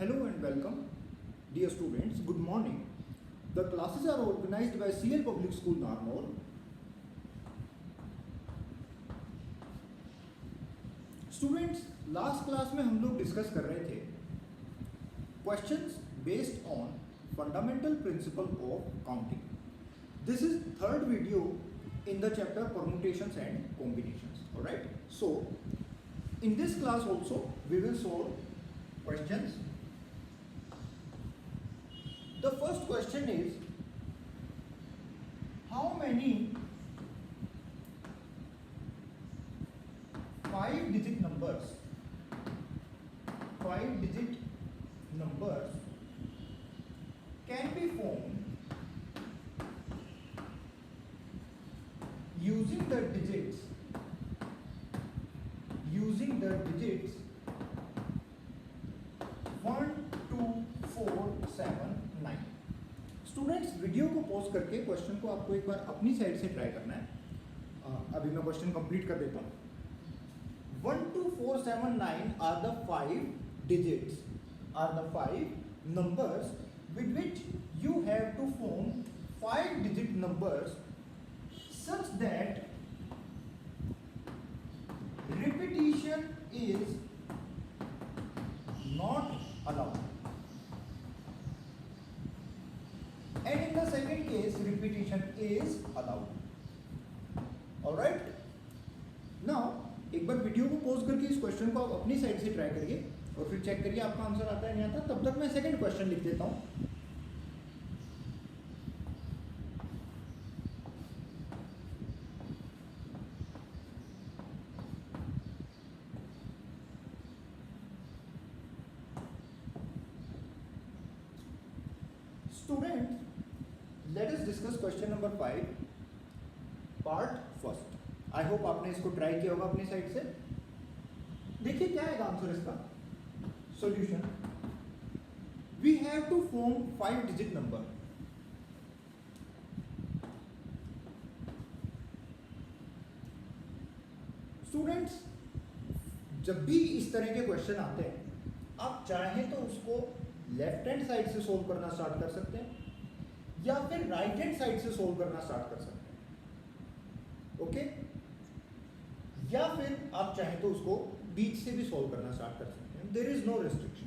Hello and welcome, dear students. Good morning. The classes are organized by CL Public School, Narnor. Students, last class में हम लोग discuss कर रहे थे questions based on fundamental principle of counting. This is third video in the chapter permutations and combinations. All right. So, in this class also we will solve questions. The first question is, how many 5-digit numbers can be formed using the digits 1, 2, 4, 7, 9. Students, video को pause करके question को आपको एक बार अपनी side से try करना है। अभी मैं क्वेश्चन कंप्लीट कर देता हूँ। 1, 2, 4, 7, 9 are the 5 digits, are the 5 numbers with which you have to form 5-digit numbers such that repetition is not allowed. And in the second case, repetition is allowed. All right. Now, एक बार video को pause करके इस question को आप अपनी side से try करिए और फिर चेक करिए आपका आंसर आता है नहीं आता। तब तक मैं सेकंड क्वेश्चन लिख देता हूं। Student, let us discuss question number 5 part first. I hope आपने इसको ट्राई किया होगा अपनी साइड से। देखिए क्या है आंसर इसका। Solution, we have to form 5-digit number. Students, जब भी इस तरह के क्वेश्चन आते हैं, आप चाहें तो उसको लेफ्ट हैंड साइड से सोल्व करना स्टार्ट कर सकते हैं या फिर राइट हैंड साइड से सोल्व करना स्टार्ट कर सकते हैं। ओके? या फिर आप चाहें तो उसको बीच से भी सोल्व करना स्टार्ट कर सकते हैं। There is no restriction.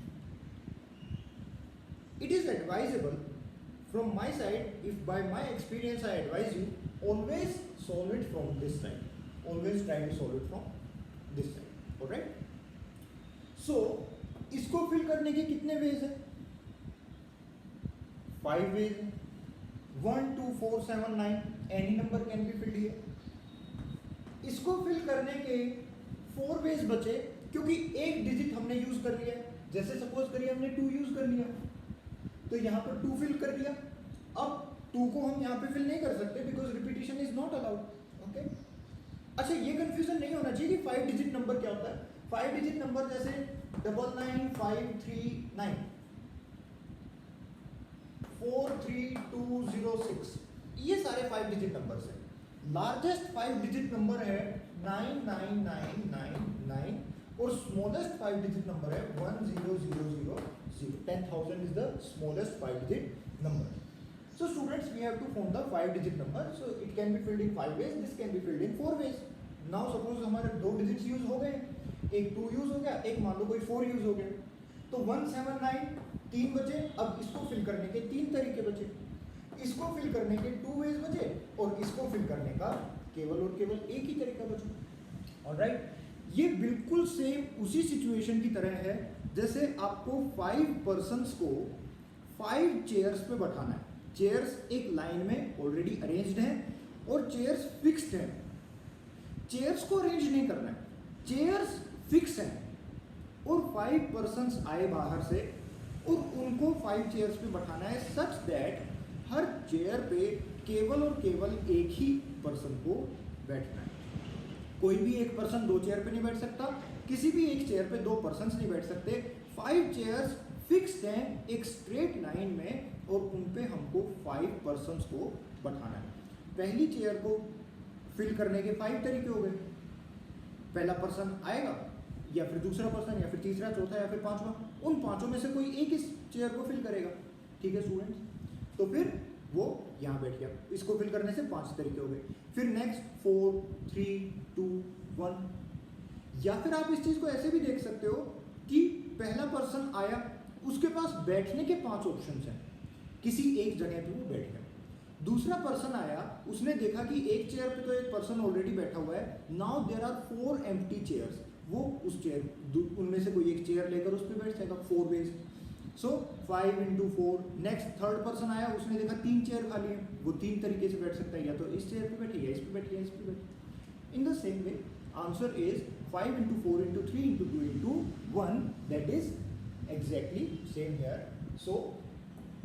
It is advisable from my side, if by my experience I advise you, always solve it from this side. Always try to solve it from this side. Alright? So इसको fill करने के कितने veg है? 5 ways है। 1, 2, 4, 7, 9 any number can be filled here. इसको fill करने के 4 veg बचे, क्योंकि एक डिजिट हमने यूज कर लिया। जैसे सपोज करिए हमने 2 यूज कर लिया, तो यहाँ पर 2 फिल कर दिया। अब 2 को हम यहाँ पे फिल नहीं कर सकते because repetition is not allowed. Okay? अच्छा, ये कंफ्यूजन नहीं होना चाहिए कि 5-digit नंबर क्या होता है। 5-digit नंबर जैसे 995339, 43206, ये सारे 5-digit नंबर्स हैं। लार्जेस्ट 5-digit नंबर है 99999 और स्मॉलेस्ट 5-digit नंबर है 10000। 10,000 is the smallest 5-digit number. So students, we have to form the 5-digit number. So it can be filled in 5 ways. This can be filled in 4 ways. Now suppose हमारे 2 digits use हो गए, एक 2 use हो गया, एक मान लो कोई 4 use हो गया, तो 179 3 बचे। अब इसको फिल करने के 3 तरीके बचे। इसको फिल करने के 2 वेज बचे और इसको फिल करने का केवल और केवल एक ही तरीका बचा। ऑलराइट? ये बिल्कुल सेम उसी सिचुएशन की तरह है जैसे आपको 5 पर्सन्स को 5 चेयर्स पे बैठाना है। चेयर्स एक लाइन में ऑलरेडी अरेंज्ड हैं और चेयर्स फिक्स्ड हैं। चेयर्स को अरेंज नहीं करना है, चेयर्स फिक्स हैं और 5 पर्सन्स आए बाहर से और उनको 5 चेयर्स पे बैठाना है सच दैट हर चेयर पे केवल और केवल एक ही पर्सन को बैठना है। कोई भी एक पर्सन 2 चेयर पे नहीं बैठ सकता, किसी भी एक चेयर पे 2 पर्सन्स नहीं बैठ सकते। 5 चेयर्स फिक्स्ड हैं एक स्ट्रेट लाइन में और उन पे हमको 5 पर्सन्स को बैठाना है। पहली चेयर को फिल करने के 5 तरीके हो गए। पहला पर्सन आएगा या फिर दूसरा पर्सन या फिर तीसरा, चौथा या फिर 5वां। उन पांचों में से कोई एक इस चेयर को फिल करेगा, ठीक है स्टूडेंट्स। तो फिर वो यहाँ बैठ गया, इसको फिल करने से 5 तरीके हो गए। फिर नेक्स्ट 4 3 2 1, या फिर आप इस चीज को ऐसे भी देख सकते हो कि पहला पर्सन आया, उसके पास बैठने के 5 ऑप्शंस हैं, किसी एक जगह पे वो बैठ गया। दूसरा पर्सन आया, उसने देखा कि एक चेयर पे तो एक पर्सन ऑलरेडी बैठा हुआ है, now there are 4 empty chairs, वो उस चेयर उनमें से कोई एक चेयर लेकर उस पर बैठ जाएगा, 4 veg. So 5 × 4। Next third person आया, उसने देखा 3 चेयर खाली है, वो 3 तरीके से बैठ सकता है, या तो इस चेयर पे बैठे, या इस पे बैठे, या इस पे बैठे। In the same way answer is 5 × 4 × 3 × 2 × 1, that is exactly same here. So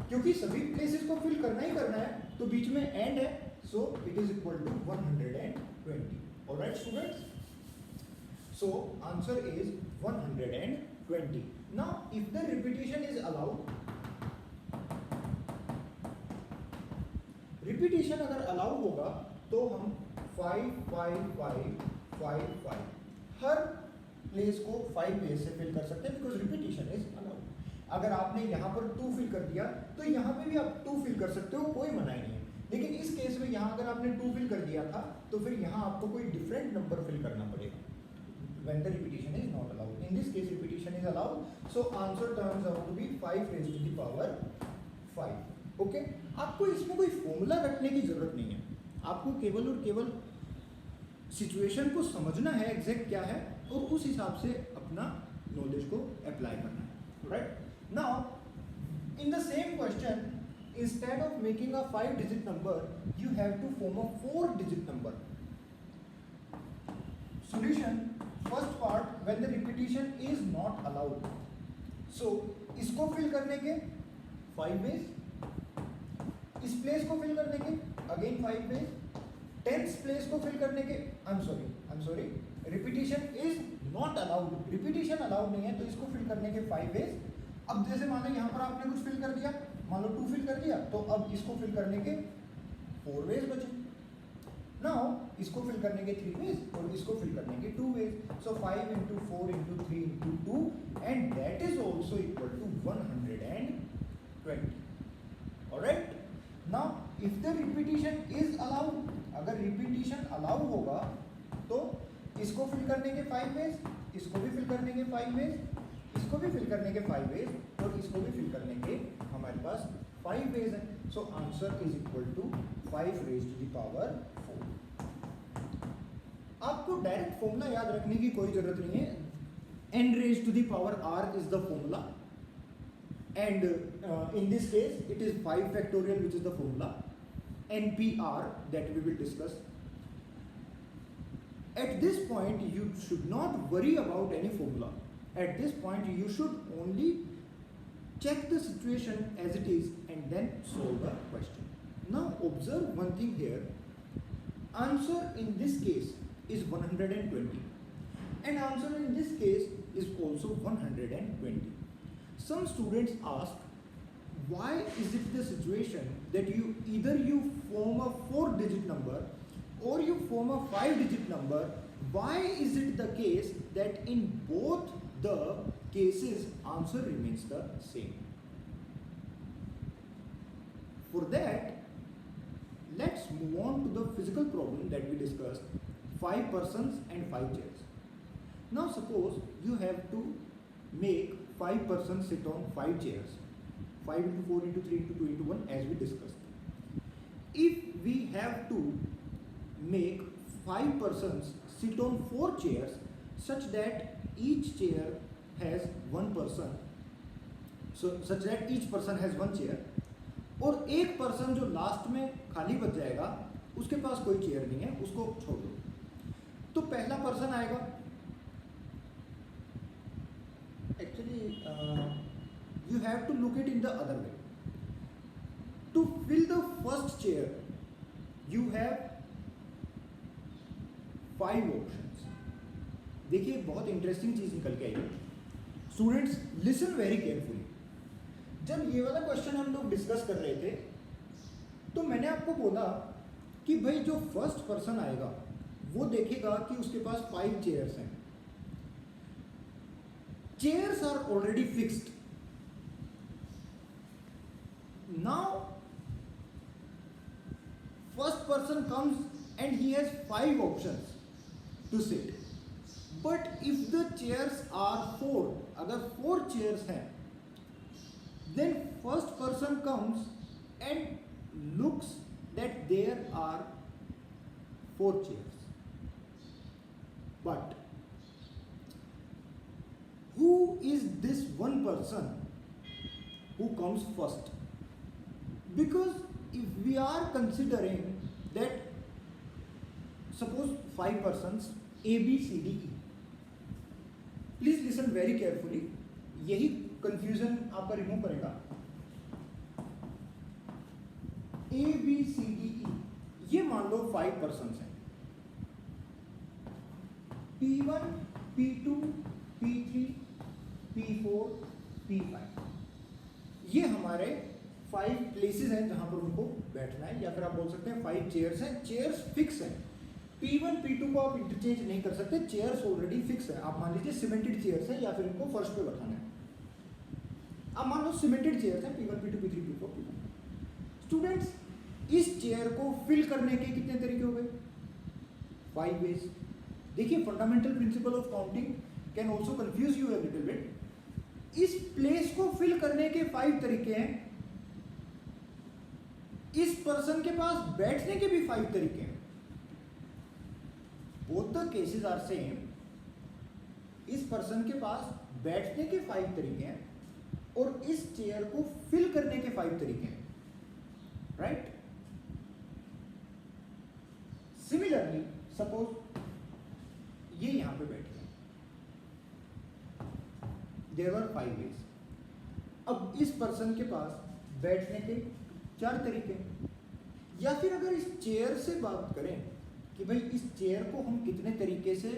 क्योंकि सभी प्लेसेस को फिल करना ही करना है, तो बीच में एंड है, so it is equal to 120। Alright students, so answer is 120। Now if the repetition is allowed, repetition अगर अलाउ होगा तो हम 5 5 5 5 5 हर प्लेस को 5 वेज से फिल कर सकते हैं, बिकॉज रिपीटिशन इज अलाउड। अगर आपने यहाँ पर 2 फिल कर दिया तो यहाँ पे भी आप 2 फिल कर सकते हो, कोई मनाही नहीं है। लेकिन इस केस में यहाँ अगर आपने 2 फिल कर दिया था तो फिर यहाँ आपको कोई डिफरेंट नंबर फिल करना पड़ेगा, when the repetition is not allowed. In this case repetition is allowed, so answer turns out to be 5 raised to the power 5. Okay? आपको इसमें कोई फॉर्मूला रखने की जरूरत नहीं है, आपको केवल और केवल सिचुएशन को समझना है एग्जैक्ट क्या है और उस हिसाब से अपना नॉलेज को अप्लाई करना है, right? Now in the same question, instead of making a 5-digit number, you have to form a 4-digit number. Solution: first part, when the repetition is not allowed. So इसको fill करने के 5 ways, इस place को fill करने के again 5 ways, 10th place को fill करने के I'm sorry, repetition is not allowed. repetition allowed नहीं है तो इसको फिल करने के 5 ways. अब जैसे मान लो यहाँ पर आपने कुछ फिल कर दिया, मान लो 2 फिल कर दिया, तो अब इसको फिल करने के 4 वेज बचे। नाउ इसको फिल करने के 3 वेज और इसको फिल करने के 2 ways. So 5 × 4 × 3 × 2 and that is also equal to 120। Alright? Now if the repetition is allowed, अगर रिपीटिशन अलाउ होगा तो इसको फिल करने के 5 वेज, इसको भी फिल करने के 5 वेज, इसको भी फिल करने के 5 वेज और इसको भी फिल करने के हमारे पास 5 वेज है। So answer is equal to 5 raised to the power 4। आपको डायरेक्ट फॉर्मूला याद रखने की कोई जरूरत नहीं है, n raised to the power r is the formula and in this case it is 5 factorial which is the formula, npr that we will discuss. At this point you should not worry about any formula. At this point you should only check the situation as it is and then solve the question. Now observe one thing here. Answer in this case is 120 and answer in this case is also 120. Some students ask, why is it the situation that you either you form a 4-digit number or you form a 5-digit number? Why is it the case that in both the cases answer remains the same? For that, let's move on to the physical problem that we discussed, 5 persons and 5 chairs. Now suppose you have to make 5 persons sit on 5 chairs, 5 × 4 × 3 × 2 × 1 as we discussed. If we have to make 5 persons sit on 4 chairs such that each chair has 1 person, so such that each person has 1 chair, और एक person जो last में खाली बच जाएगा उसके पास कोई chair नहीं है, उसको छोड़ दो, तो पहला पर्सन आएगा। Actually you have to look it in the other way. To fill the first chair you have 5 options. देखिए बहुत इंटरेस्टिंग चीज निकल के आई। Students listen very carefully. जब ये वाला क्वेश्चन हम लोग डिस्कस कर रहे थे तो मैंने आपको बोला कि भाई जो फर्स्ट पर्सन आएगा वो देखेगा कि उसके पास 5 चेयर्स हैं। Chairs are already fixed, Now, first person comes and he has 5 options to sit. But if the chairs are 4, अगर 4 chairs हैं, then first person comes and looks that there are 4 chairs. But who is this one person who comes first? Because if we are considering that suppose 5 persons A, B, C, D, E. Please listen very carefully. यही confusion आपका remove करेगा. A, B, C, D, E. ये मान लो 5 persons हैं. P1, P2, P3, P4, P5. ये हमारे 5 places हैं जहां पर उनको बैठना है, या फिर आप बोल सकते हैं 5 chairs हैं. Chairs fix हैं. P1, P2 को आप इंटरचेंज नहीं कर सकते. चेयर्स ऑलरेडी फिक्स है. आप मान लीजिए सीमेंटेड चेयर्स है या फिर इनको फर्श पे बैठाना है. आप मान लो सीमेंटेड चेयर्स हैं P1, P2, P3, P4, P5. Students, इस चेयर को फिल करने के कितने तरीके हो गए? 5 वेज. देखिए, fundamental principle of counting can also confuse you a little bit. इस प्लेस को फिल करने के 5 तरीके हैं. इस पर्सन के पास बैठने के भी 5 तरीके हैं. Both the cases are same. इस पर्सन के पास बैठने के 5 तरीके हैं और इस चेयर को फिल करने के 5 तरीके हैं. राइट? सिमिलरली सपोज ये यहां पे बैठ गए. There were 5 ways. अब इस पर्सन के पास बैठने के 4 तरीके हैं. या फिर अगर इस चेयर से बात करें कि भाई इस चेयर को हम कितने तरीके से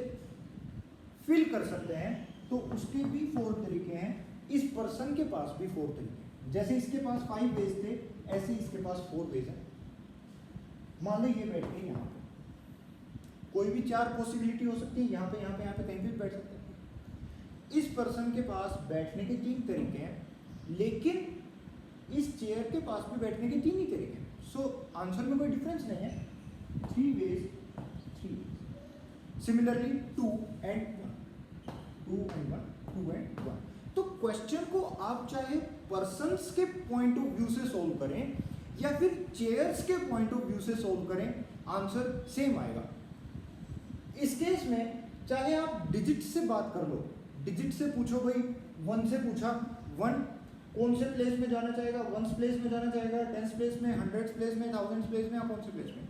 फिल कर सकते हैं, तो उसके भी 4 तरीके हैं. इस पर्सन के पास भी 4 तरीके हैं. जैसे इसके पास 5 वेज थे, ऐसे इसके पास 4 वेज हैं. मान लो ये बैठ गए यहाँ पे. कोई भी 4 पॉसिबिलिटी हो सकती है. यहाँ पे कहीं भी बैठ सकते हैं. इस पर्सन के पास बैठने के 3 तरीके हैं, लेकिन इस चेयर के पास भी बैठने के 3 ही तरीके हैं. सो आंसर में कोई डिफरेंस नहीं है. 3 veg, 3. Similarly 2 and 1, 2 and 1, 2 and 1. तो क्वेश्चन को आप चाहे पर्सन्स के पॉइंट ऑफ व्यू से सोल्व करें या फिर चेयर्स के पॉइंट ऑफ व्यू से सोल्व करें, आंसर सेम आएगा. इस केस में चाहे आप डिजिट से बात कर लो. डिजिट से पूछो भाई, 1 से पूछा, 1 कौन से प्लेस में जाना चाहेगा? 1s प्लेस में जाना चाहेगा, 10s प्लेस में, 100s प्लेस में, 1000s प्लेस में, या कौन से प्लेस में?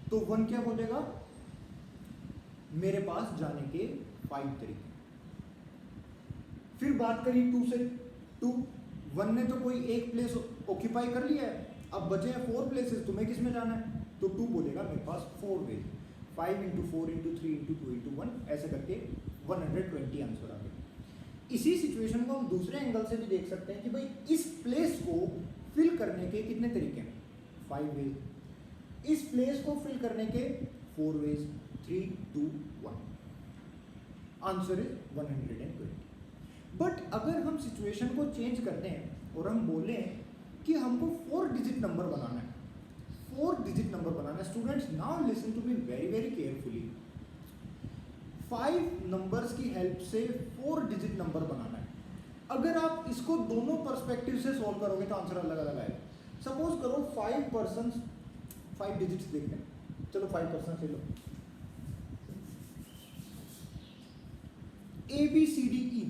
तो 1 क्या बोलेगा? मेरे पास जाने के 5 तरीके. फिर बात करी 2 से. 1 ने तो कोई एक प्लेस ऑक्यूपाई कर लिया है, अब बचे हैं 4 प्लेसेस. तुम्हें किस में जाना है? तो 2 बोलेगा मेरे पास 4 वेज. 5 × 4 × 3 × 2 × 1 ऐसे करके 120 आंसर आ गया. इसी सिचुएशन को हम दूसरे एंगल से भी देख सकते हैं कि भाई इस प्लेस को फिल करने के कितने तरीके हैं? 5 वेज. इस प्लेस को फिल करने के 4 वेज. 3, 2, 1. Answer is 120. बट अगर हम सिचुएशन को चेंज करते हैं और हम बोलें कि हमको 4 डिजिट नंबर बनाना है. 4 डिजिट नंबर बनाना है. Students, now listen to me very very carefully. 5 numbers की हेल्प से 4 डिजिट नंबर बनाना है. अगर आप इसको दोनों पर्सपेक्टिव से सॉल्व करोगे तो आंसर अलग अलग आएगा. सपोज करो 5 पर्सन्स, 5 डिजिट्स देख लें. चलो 5 पर्सन ले लो. A B C D E.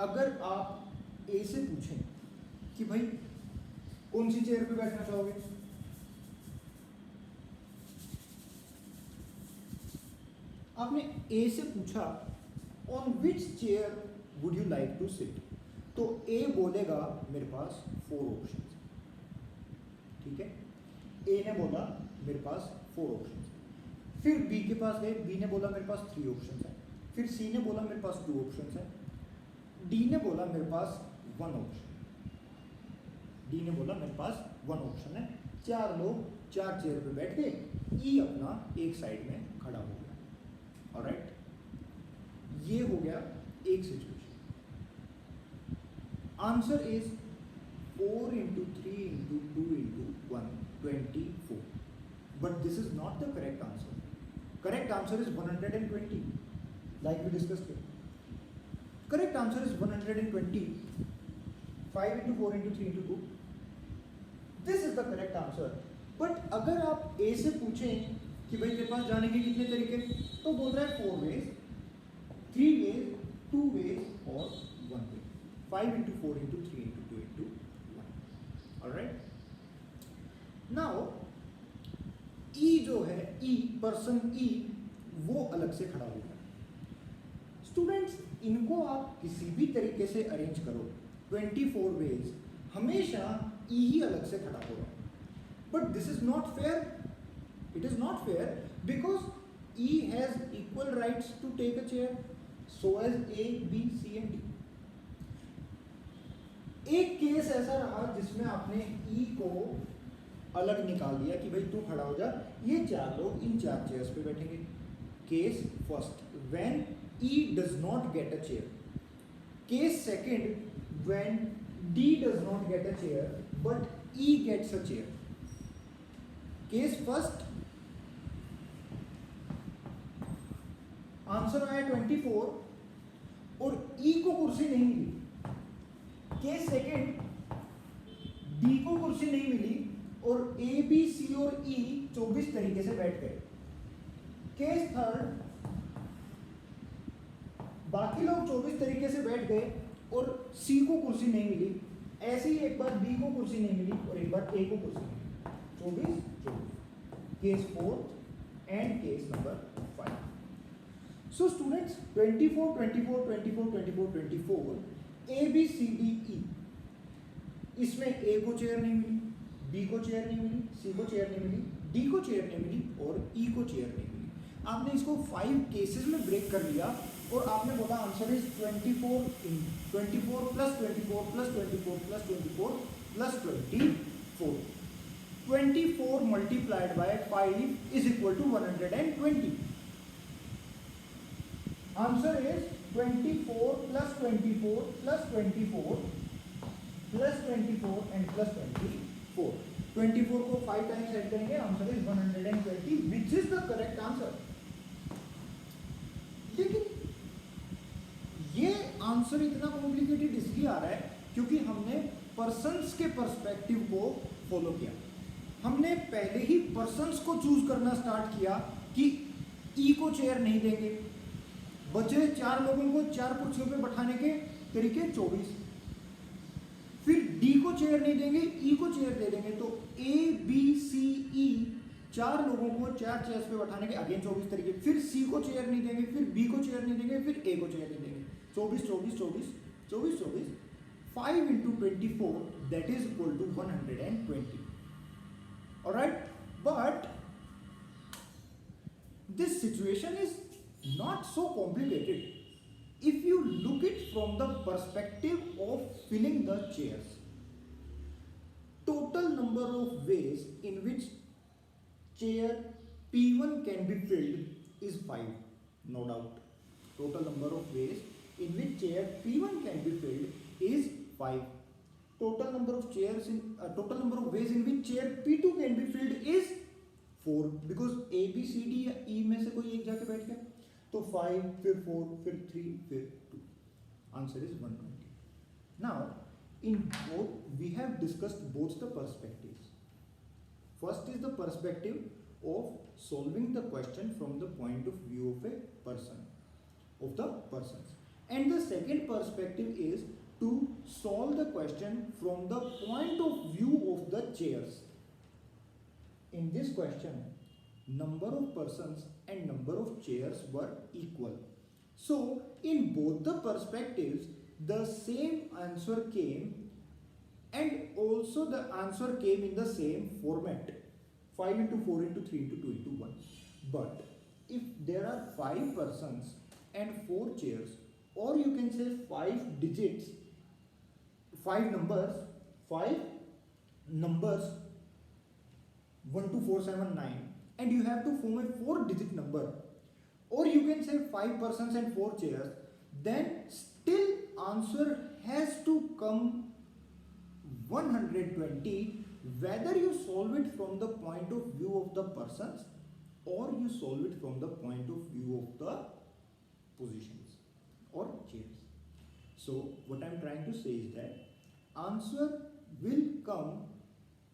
अगर आप A से पूछें कि भाई कौन सी चेयर पे बैठना चाहोगे, आपने A से पूछा on which chair would you like to sit, तो A बोलेगा मेरे पास 4 ऑप्शन. ठीक है, A ने बोला मेरे पास 4 ऑप्शन. फिर B के पास गए, B ने बोला मेरे पास 3 ऑप्शन है. फिर C ने बोला मेरे पास 2 ऑप्शन है. D ने बोला मेरे पास 1 ऑप्शन. D ने बोला मेरे पास 1 ऑप्शन है. 4 लोग 4 चेयर पे बैठ गए. E अपना एक साइड में खड़ा हो गया. ऑलराइट, ये हो गया एक situation. Answer is 4 into 3 into 2 into 1, 24. But this is not the correct answer. Correct answer is 120, like we discussed here. Correct answer is 120. 5 into 4 into 3 into 2. This is the correct answer. But अगर आप A से पूछें कि भाई तेरे पास जाने के कितने तरीके, तो बोल रहा है 4 ways, 3 ways, 2 ways और 1 way. 5 into 4 into 3 into 2 into 1. Alright? Now E जो है E, पर्सन E, वो अलग से खड़ा होगा. स्टूडेंट्स, इनको आप किसी भी तरीके से अरेंज करो, 24 ways, हमेशा E ही अलग से खड़ा होगा. But this is not fair. It is not fair because E has equal rights to take a chair. So as A, B, C and D. एक केस ऐसा रहा जिसमें आपने E को अलग निकाल दिया कि भाई तू खड़ा हो जा, ये 4 लोग इन 4 चेयर्स पे बैठेंगे. Case first, when E does not get a chair. Case second, when D does not get a chair but E gets a chair. Case first, answer आया 24 और E को कुर्सी नहीं मिली. केस सेकेंड, D को कुर्सी नहीं मिली और A, B, C और E 24 तरीके से बैठ गए. केस थर्ड, बाकी लोग 24 तरीके से बैठ गए और C को कुर्सी नहीं मिली. ऐसे ही एक बार B को कुर्सी नहीं मिली और एक बार A को कुर्सी नहीं मिली. 24. Case 4 and case number 5. So students, 24, 24, 24, 24, 24, A, B, C, D, E. इसमें A को चेयर नहीं मिली, B को चेयर नहीं मिली, C को चेयर नहीं मिली, D को चेयर नहीं मिली और E को चेयर नहीं मिली. आपने इसको 5 केसेस में ब्रेक कर लिया और आपने बोला answer is 24 plus 24 plus 24 plus 24 plus 24. 24 multiplied by 5 is equal to 120. Answer is 24 plus 24 plus 24 plus 24 and plus 24. 24 को 5 times add करेंगे, answer is 120, which is the correct answer. लेकिन ये आंसर इतना कॉम्प्लिकेटेड इसलिए आ रहा है क्योंकि हमने पर्सन्स के पर्सपेक्टिव को फॉलो किया. हमने पहले ही पर्सन्स को चूज करना स्टार्ट किया कि ई को चेयर नहीं देंगे. बचे 4 लोगों को 4 कुर्सियों पे बैठाने के तरीके 24. फिर डी को चेयर नहीं देंगे, ई को चेयर दे देंगे. तो ए, बी, सी, ई 4 लोगों को 4 चेयर्स पे बैठाने के अगेन 24 तरीके. फिर सी को चेयर नहीं देंगे, फिर बी को चेयर नहीं देंगे, फिर ए को चेयर नहीं देंगे. 24 24 24 24 24. 5 into 24, that is equal to 120. Alright, but this situation is not so complicated if you look it from the perspective of filling the chairs. Total number of ways in which chair P1 can be filled is 5, no doubt. Total number of ways in which chair P1 can be filled is 5. Total number of chairs in total number of ways in which chair P2 can be filled is 4, because A, B, C, D या E में से कोई एक जाके बैठ गया. तो 5, फिर 4, फिर 3, फिर 2. Answer is 120. Now, in both we have discussed both the perspectives. First is the perspective of solving the question from the point of view of a person, of the persons, and the second perspective is to solve the question from the point of view of the chairs. In this question, number of persons and number of chairs were equal. So, in both the perspectives, the same answer came, and also the answer came in the same format. 5 into 4 into 3 into 2 into 1. But, if there are 5 persons and 4 chairs, or you can say 5 digits, 5 numbers 1 2 4 7 9, and you have to form a 4-digit number, or you can say 5 persons and 4 chairs, then still answer has to come 120 whether you solve it from the point of view of the persons or you solve it from the point of view of the positions or chairs. So what I'm trying to say is that answer will come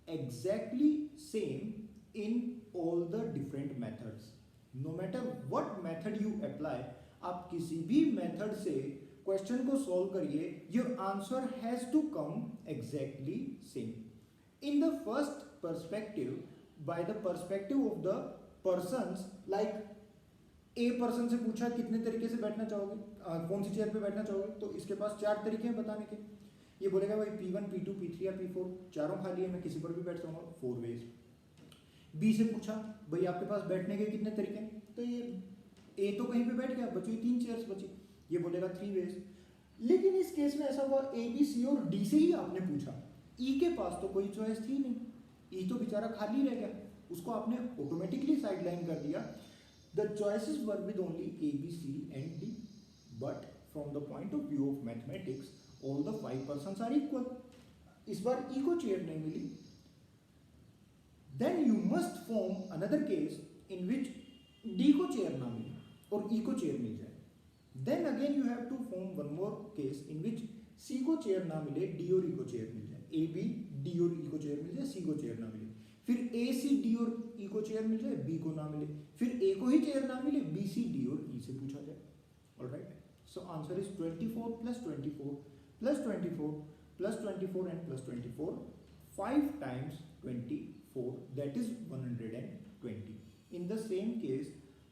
exactly same in all the different methods. No matter what method you apply, आप किसी भी method से question को solve करिए, your answer has to come exactly same. In the first perspective, by the perspective of the persons, like A person से पूछा कितने तरीके से बैठना चाहोगे, कौन सी चेयर पे बैठना चाहोगे, तो इसके पास 4 तरीके हैं बताने के. ये बोलेगा भाई P1, P2, P3 या P4 चारों खाली है, मैं किसी पर भी बैठ जाऊंगा, 4 वेज. बी से पूछा भाई आपके पास बैठने के कितने तरीके हैं, तो ये ए तो कहीं पे बैठ गया, बची 3 चेयर्स बची, ये बोलेगा 3 वेज. लेकिन इस केस में ऐसा हुआ ए बी सी और डी से ही आपने पूछा, ई के पास तो कोई चॉइस थी नहीं, ई तो बेचारा खाली रह गया, उसको आपने ऑटोमेटिकली साइडलाइन कर दिया. The choices were with only A B C and D, but from the point of view of mathematics all the 5 persons are equal. इस बार ई को चेयर नहीं मिली. Then you must form another case in which D को chair ना मिले और E को चेयर मिल जाए. Then again you have to form one more case in which C को चेयर ना मिले, डी और ई को चेयर मिल जाए. ए बी डी और ई को चेयर मिल जाए, सी को चेयर ना मिले. फिर ए सी डी और ई को चेयर मिल जाए, बी को ना मिले. फिर ए को ही चेयर ना मिले, बी सी डी और ई से पूछा जाए. Alright, so answer is 24 plus 24 plus 24 plus 24 and plus 24, 5 times 24, that is 120. In the same case,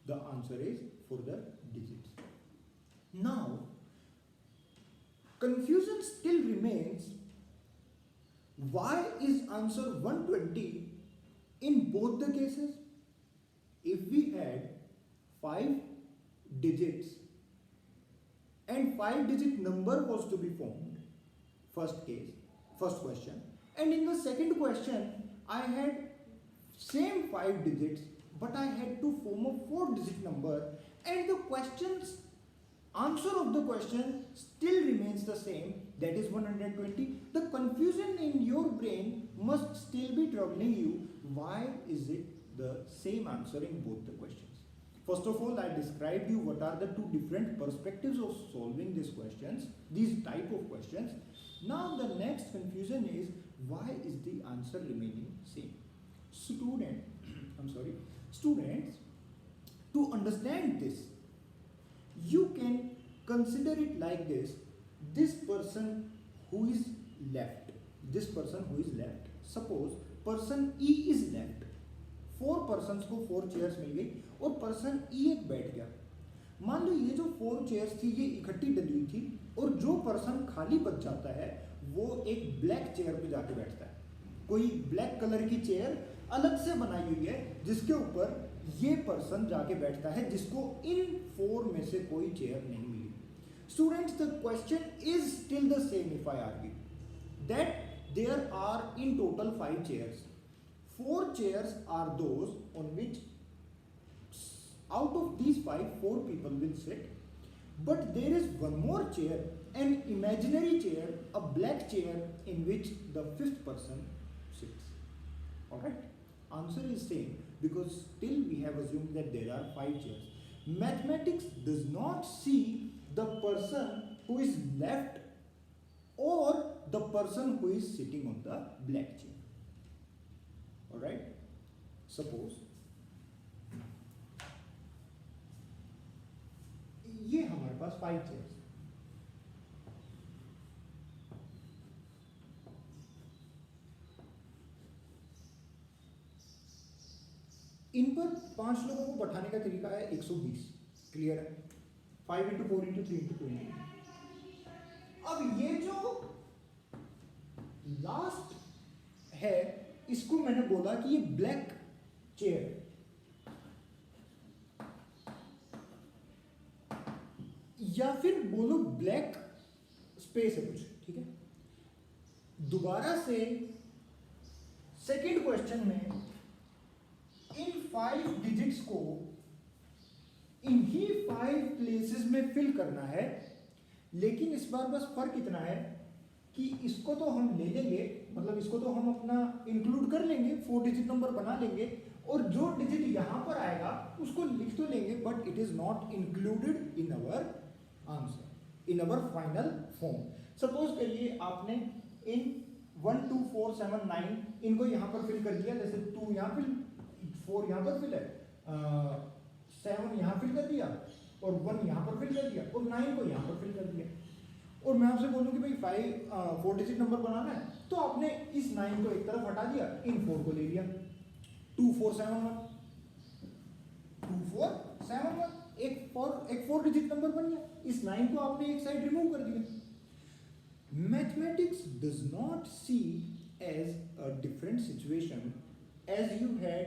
the answer is for the digits. Now, confusion still remains. Why is answer 120 in both the cases? If we had 5 digits and 5-digit number was to be formed, first question, and in the second question I had same 5 digits but I had to form a 4-digit number, and the question's answer of the question still remains the same, that is 120. The confusion in your brain must still be troubling you. Why is it the same answer in both the questions? First of all, I described you what are the 2 different perspectives of solving these questions, these type of questions. Now the next confusion is, why is the answer remaining same? Students, to understand this, you can consider it like this. This person who is left, suppose person E is left, 4 persons को 4 chairs मिल गई और person ई एक बैठ गया. मान लो ये जो 4 chairs थी ये इकट्ठी डली हुई थी, और जो पर्सन खाली बच जाता है वो एक ब्लैक चेयर पे जाके बैठता है. कोई ब्लैक कलर की चेयर अलग से बनाई हुई है जिसके ऊपर ये पर्सन जाके बैठता है, जिसको इन 4 में से कोई चेयर नहीं मिली. Students, the question is still the same if I argue that there are in total 5 chairs. 4 chairs are those on which out of these 5, 4 people will sit, but there is one more chair, an imaginary chair, a black chair in which the 5th person sits. Alright, answer is same because still we have assumed that there are 5 chairs. Mathematics does not see the person who is left or the person who is sitting on the black chair. Alright, suppose ये हमारे पास 5 chairs, इन पर 5 लोगों को बैठाने का तरीका है 120. Clear है? 5 into 4 into 3 into 20. अब ये जो लास्ट है इसको मैंने बोला कि ये ब्लैक चेयर, या फिर बोलो ब्लैक स्पेस है कुछ. ठीक है, दोबारा से सेकंड क्वेश्चन में इन 5 डिजिट्स को इन्हीं 5 प्लेसेस में फिल करना है, लेकिन इस बार बस फर्क इतना है कि इसको तो हम ले लेंगे, मतलब इसको तो हम अपना इंक्लूड कर लेंगे, 4 डिजिट नंबर बना लेंगे, और जो डिजिट यहाँ पर आएगा उसको लिख तो लेंगे, but it is not included in our answer, in our final form. Suppose करिए आपने इन 1 2 4 7 9 इनको यहाँ पर फिल कर दिया, जैसे 2 यहाँ फिल, 4 यहाँ पर फिल है, 7 यहाँ फिल कर दिया, और 1 यहाँ पर फिल कर दिया, और 9 को यहाँ पर फिल कर दिया। और मैं आपसे बोलूँ कि भाई 4 डिजिट नंबर बनाना है, तो आपने इस 9 को एक तरफ हटा दिया, इन 4 को ले लिया, 2 4 7 1, 2 4 7 1, एक 4 डिजिट नंबर बन गया। इस 9 को आपने एक साइड रिमूव कर दिया। Mathematics does not see as a different situation as you had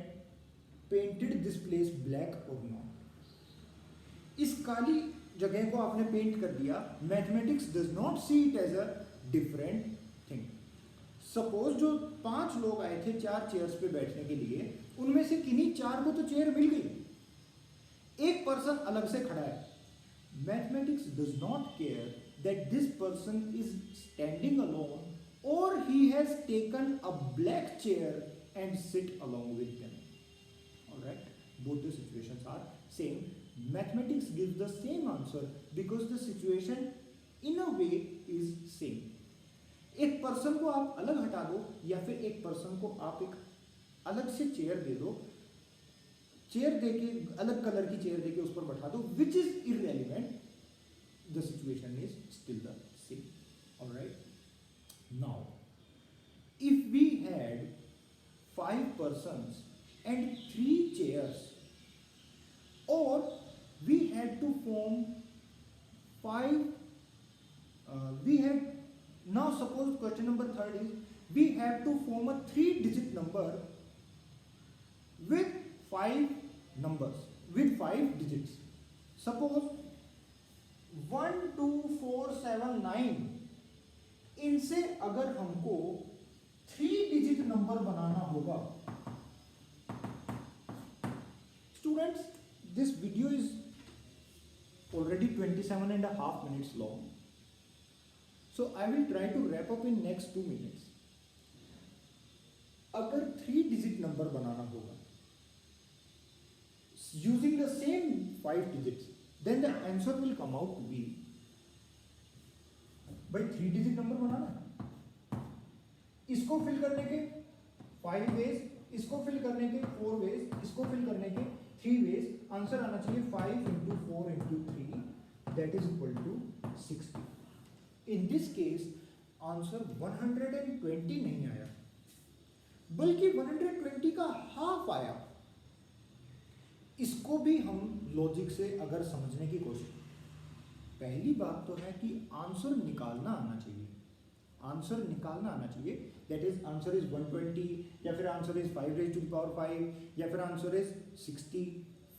painted this place black or not. इस काली जगह को आपने पेंट कर दिया, mathematics does not see it as a different thing. Suppose जो 5 लोग आए थे 4 चेयर्स पे बैठने के लिए, उनमें से किन्हीं 4 को तो चेयर मिल गई, एक पर्सन अलग से खड़ा है। Mathematics does not care that this person is standing alone और he has taken a black chair and sit along with them. Alright, both the situations are same. Mathematics gives the same answer because the situation in a way is same. एक person को आप अलग हटा दो या फिर एक person को आप एक अलग से चेयर दे दो, चेयर देके अलग कलर की चेयर देके उस पर बैठा दो, which is irrelevant, the situation is still the same. Alright, now if we had 5 persons and 3 chairs, or we had to form 5 we had, now suppose question number 3rd is we have to form a 3-digit number with 5 numbers, with 5 digits. Suppose 1 2 4 7 9, इनसे अगर हमको 3-digit number बनाना होगा, students, this video is already 27.5 minutes long, so I will try to wrap up in next 2 minutes. अगर 3-digit number बनाना होगा using the same 5 digits, then the answer will come out to be, भाई 3-digit number बनाना है, इसको fill करने के 5 ways, इसको fill करने के 4 ways, इसको फिल करने के 3 ways, आंसर आना चाहिए 5 into 4 into 3, that is equal to 60. In this case answer 120 नहीं आया, बल्कि 120 का हाफ आया। इसको भी हम लॉजिक से अगर समझने की कोशिश, पहली बात तो है कि आंसर निकालना आना चाहिए, आंसर निकालना आना चाहिए, दैट इज आंसर इज 120, या फिर answer is 5 raised to the power 5, या फिर answer is 60.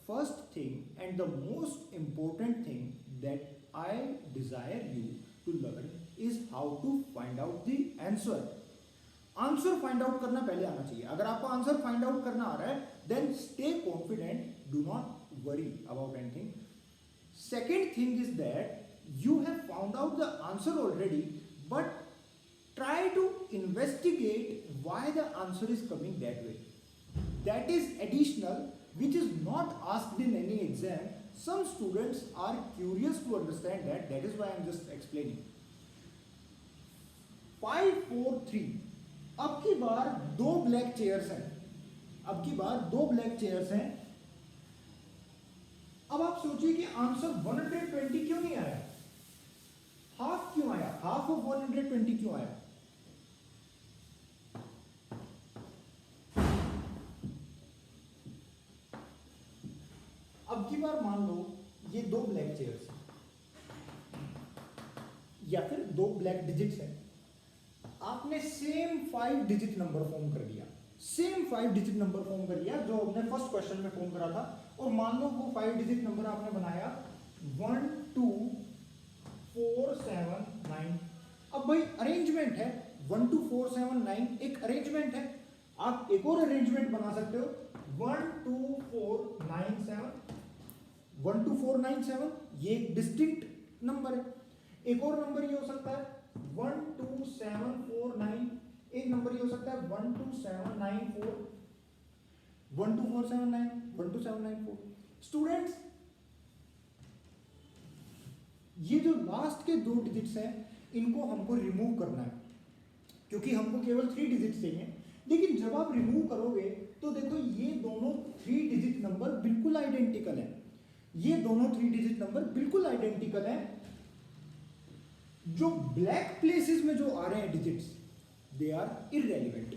First thing and the most important thing that I desire you to learn is how to find out the answer. Answer find out करना पहले आना चाहिए. अगर आपको answer find out करना आ रहा है, then stay confident, do not worry about anything. Second thing is that you have found out the answer already, but try to investigate why the answer is coming that way. That is additional, which is not asked in any exam. Some students are curious to understand that. That is why I am just explaining. 5 4 3. अब की बार 2 black chairs हैं, अब की बार 2 black chairs हैं. अब आप सोचिए कि आंसर 120 क्यों नहीं आया, हाफ क्यों आया, हाफ ऑफ 120 क्यों आया? अब की बार मान लो ये 2 ब्लैक चेयर्स या फिर 2 ब्लैक डिजिट्स हैं, आपने सेम 5 डिजिट नंबर फॉर्म कर दिया, सेम 5 डिजिट नंबर फॉर्म कर दिया जो हमने फर्स्ट क्वेश्चन में फॉर्म करा था. और मान लो वो 5 डिजिट नंबर आपने बनाया 1 2 4 7 9. अब भाई अरेंजमेंट है, 1 2 4 7 9 एक अरेंजमेंट है. आप एक और अरेंजमेंट बना सकते हो, 1 2 4 9 7, 1 2 4 9 7 ये एक डिस्टिंक्ट नंबर है. एक और नंबर ये हो सकता है 1 2 7 सकता है 12794, 12479, 12794। स्टूडेंट्स ये जो लास्ट के 2 डिजिट्स हैं इनको हमको रिमूव करना है, क्योंकि हमको केवल 3 डिजिट चाहिए। लेकिन जब आप रिमूव करोगे तो देखो ये दोनों 3 डिजिट नंबर बिल्कुल आइडेंटिकल है, ये दोनों 3 डिजिट नंबर बिल्कुल आइडेंटिकल है। जो ब्लैक प्लेसेस में जो आ रहे हैं डिजिट्स, दे आर इररेलेवेंट,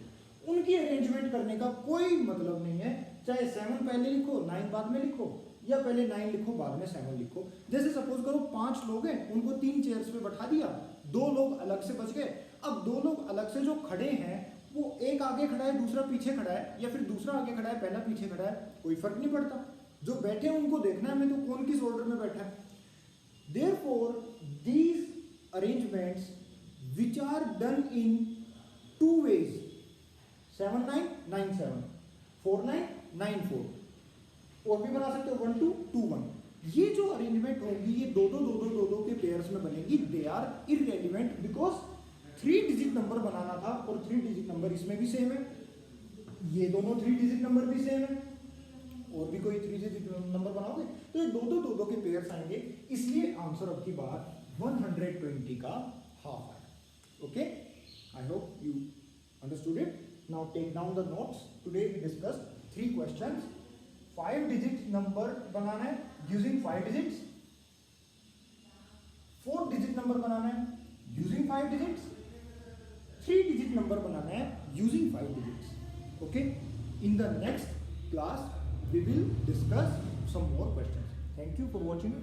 उनकी अरेंजमेंट करने का कोई मतलब नहीं है। चाहे 7 पहले लिखो 9 बाद में लिखो, या पहले 9 लिखो बाद में 7 लिखो। जैसे सपोज करो 5 लोग हैं, उनको 3 चेयर्स पे बैठा दिया, 2 लोग अलग से बच गए। अब 2 लोग अलग से जो खड़े हैं वो एक आगे खड़ा है दूसरा पीछे खड़ा है, या फिर दूसरा आगे खड़ा है पहला पीछे खड़ा है, कोई फर्क नहीं पड़ता। जो बैठे हैं उनको देखना है हमें तो कौन किस ऑर्डर में बैठा है। Therefore these arrangements which are done in 2 ways, 7997, 4994, और भी बना सकते हो 1221। ये जो अरेंजमेंट होगी ये दो दो के पेयर्स में बनेगी। They are irrelevant because 3 digit number बनाना था और 3 डिजिट नंबर इसमें भी सेम है, ये दोनों 3 डिजिट नंबर भी सेम है, और भी कोई 3 डिजिट नंबर बनाओगे तो ये दो के पेयर्स आएंगे। इसलिए आंसर आपकी बात 120 का हाफ है। Okay, I hope you understood it. Now take down the notes. Today we discussed 3 questions. 5 digit number बनाना है using 5 digits. 4 digit number बनाना है using 5 digits. 3 digit number बनाना है using 5 digits. Okay. In the next class we will discuss some more questions. Thank you for watching.